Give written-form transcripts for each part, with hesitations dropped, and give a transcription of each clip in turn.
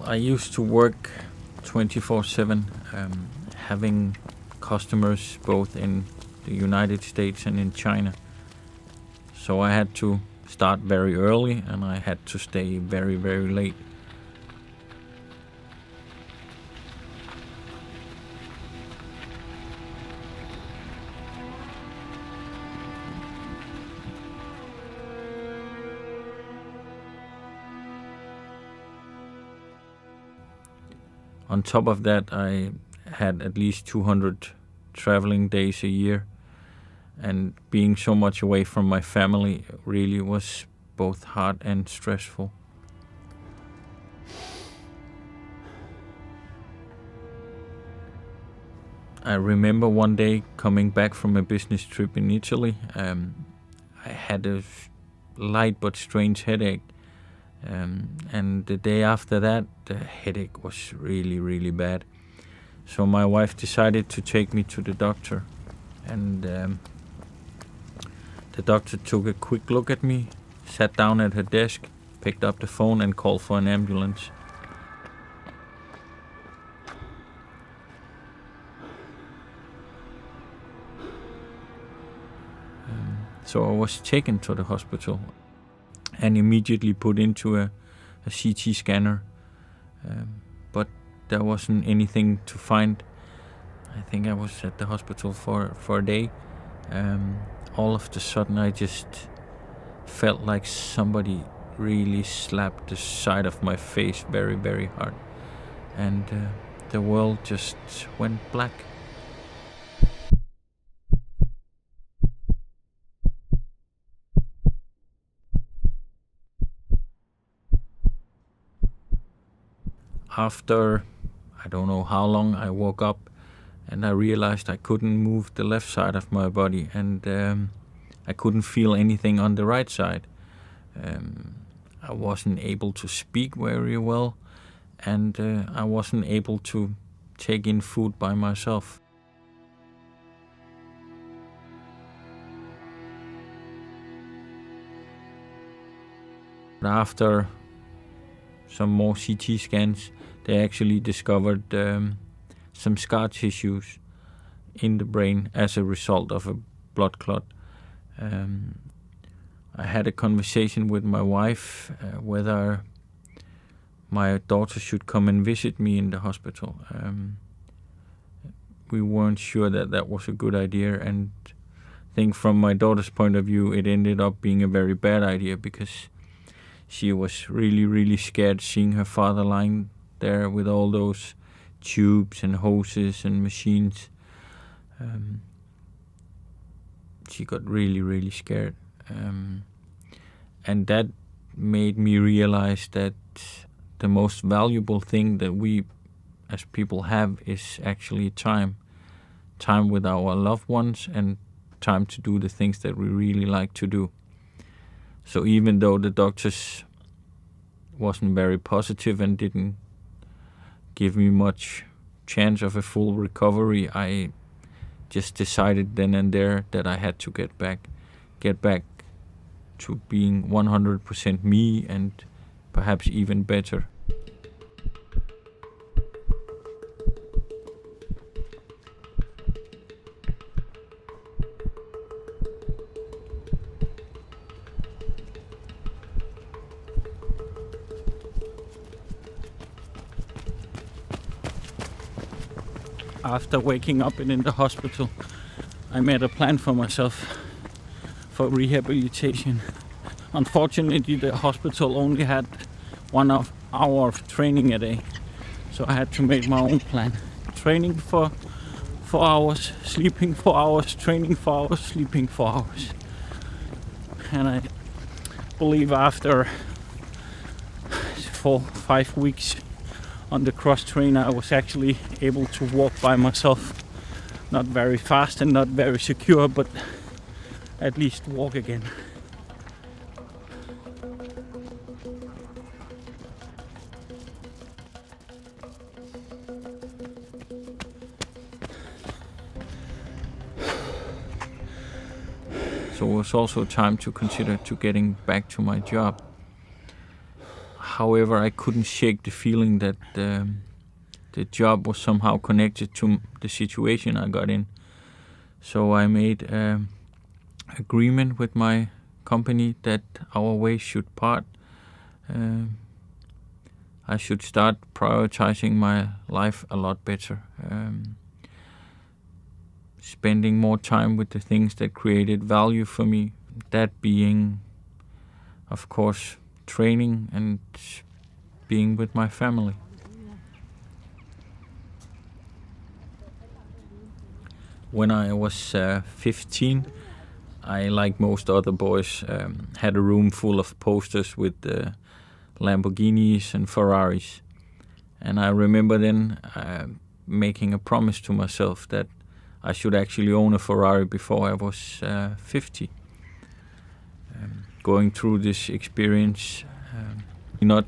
I used to work 24/7, having customers both in the United States and in China. So I had to start very early and I had to stay very, very late. On top of that, I had at least 200 traveling days a year, and being so much away from my family really was both hard and stressful. I remember one day coming back from a business trip in Italy. I had a light but strange headache. And the day after that, the headache was really, really bad. So my wife decided to take me to the doctor. And the doctor took a quick look at me, sat down at her desk, picked up the phone and called for an ambulance. So I was taken to the hospital and immediately put into a CT scanner. But there wasn't anything to find. I think I was at the hospital for a day. All of a sudden I just felt like somebody really slapped the side of my face very, very hard. And the world just went black. After, I don't know how long, I woke up and I realized I couldn't move the left side of my body, and I couldn't feel anything on the right side. I wasn't able to speak very well, and I wasn't able to take in food by myself. But after some more CT scans, they actually discovered some scar tissues in the brain as a result of a blood clot. I had a conversation with my wife whether my daughter should come and visit me in the hospital. We weren't sure that was a good idea, and I think from my daughter's point of view it ended up being a very bad idea, because she was really, really scared seeing her father lying there with all those tubes and hoses and machines. She got really, really scared. And that made me realize that the most valuable thing that we as people have is actually time. Time with our loved ones and time to do the things that we really like to do. So even though the doctors wasn't very positive and didn't give me much chance of a full recovery, I just decided then and there that I had to get back to being 100% me, and perhaps even better. After waking up in the hospital, I made a plan for myself for rehabilitation. Unfortunately, the hospital only had 1 hour of training a day, so I had to make my own plan. Training for 4 hours, sleeping 4 hours, training 4 hours, sleeping 4 hours. And I believe after 4-5 weeks on the cross trainer, I was actually able to walk by myself. Not very fast and not very secure, but at least walk again. So it was also time to consider to getting back to my job. however, I couldn't shake the feeling that the job was somehow connected to the situation I got in. So I made an agreement with my company that our ways should part. I should start prioritizing my life a lot better. Spending more time with the things that created value for me. That being, of course, training and being with my family. When I was 15, I, like most other boys, had a room full of posters with Lamborghinis and Ferraris. And I remember then making a promise to myself that I should actually own a Ferrari before I was 50. Going through this experience, not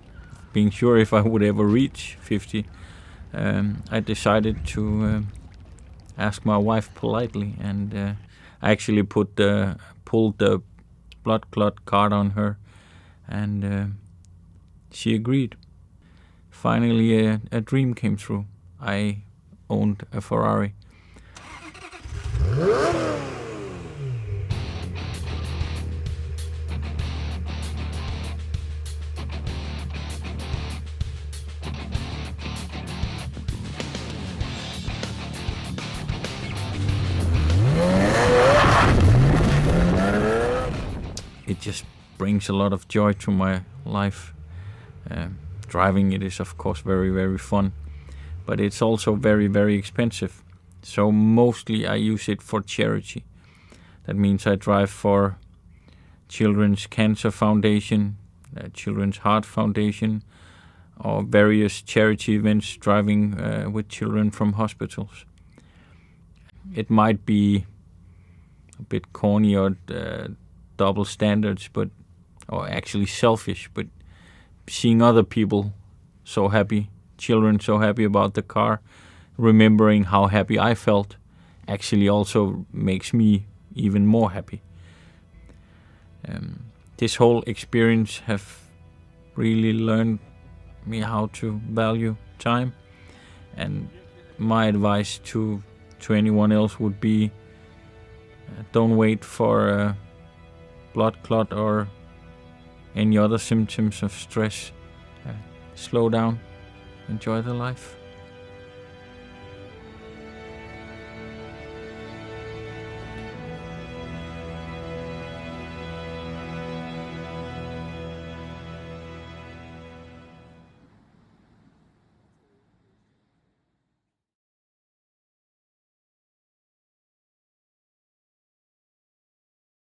being sure if I would ever reach 50, I decided to ask my wife politely, and I actually pulled the blood clot card on her, and she agreed. Finally, a dream came true. I owned a Ferrari. It just brings a lot of joy to my life. Driving it is, of course, very, very fun, but it's also very, very expensive. So mostly I use it for charity. That means I drive for Children's Cancer Foundation, Children's Heart Foundation, or various charity events driving with children from hospitals. It might be a bit corny or double standards, or actually selfish, but seeing other people so happy, children so happy about the car, remembering how happy I felt, actually also makes me even more happy. This whole experience have really learned me how to value time, and my advice to anyone else would be, don't wait for a blood clot or any other symptoms of stress. Slow down, enjoy the life.